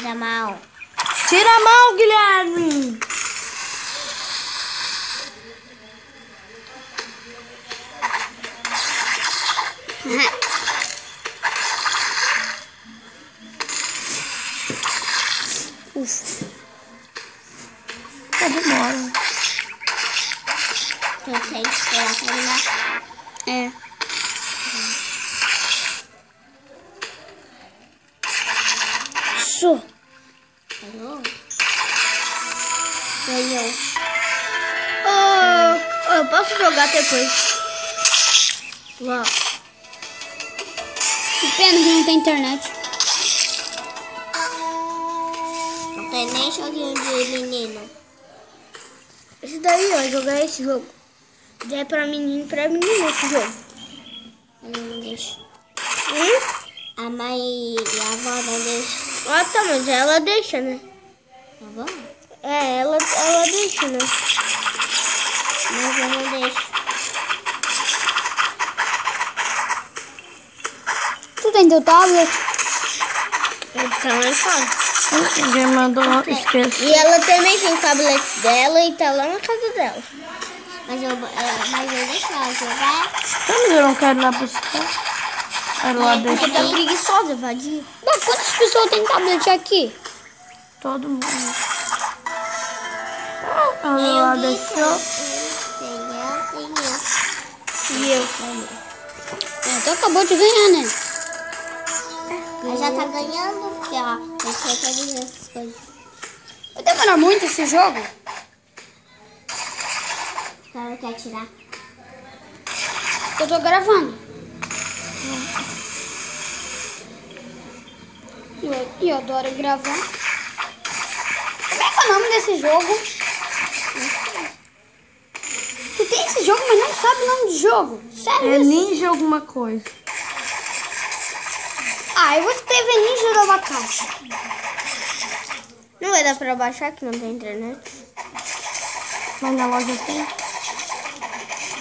Tira a mão. Tira a mão, Guilherme. Ufa. Tá demora. Tu tem que esperar terminar. É. Isso. Ganhou? Ganhou. Eu posso jogar depois. Uau. Que pena que não tem internet. Não tem nem joguinho de menino. Esse daí, ó, jogar esse jogo. Já é pra menino esse jogo. Não deixa. Hum? A mãe e a avó não deixam. Ah, tá, mas ela deixa, né? A avó? É, ela deixa, né? Mas eu não deixo. Tu tem teu tablet? Então é fácil. Alguém mandou esquecer. E ela também tem o tablet dela e tá lá na casa dela. Mas eu deixo ela jogar. Mas eu não quero ir lá buscar. Ela deixa Porque tá preguiçosa, vadia. Mas quantas pessoas tem tablet aqui? todo mundo. Ela deixou. E eu. Tu acabou de ganhar, né? Ela já tá ganhando, porque ó, eu quero fazer essas coisas. Vai demorar muito esse jogo? Ela quer tirar. Eu tô gravando. E eu adoro gravar. Como é que é o nome desse jogo? Tu tem esse jogo, mas não sabe o nome do jogo. Sério É isso? ninja alguma coisa. Eu vou escrever Ninja do Abacate. Não vai dar pra baixar que não tem internet. Mas na loja tem.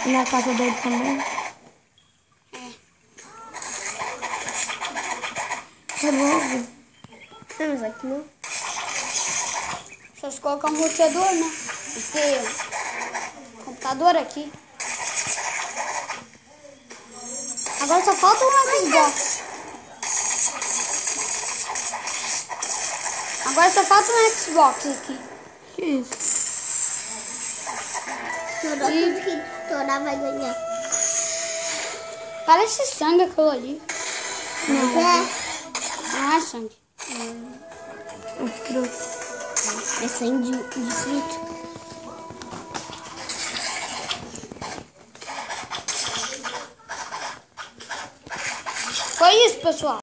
E na casa dele também. Tá logo. Não, mas aqui não. Só se colocar um roteador, né? E ter computador aqui. Agora só falta um Xbox. Agora só falta um Xbox aqui. Que isso? Estourou tudo que estourar vai ganhar. Parece sangue aquilo ali. Não é? Não é sangue. É sangue de fruto. Foi isso, pessoal.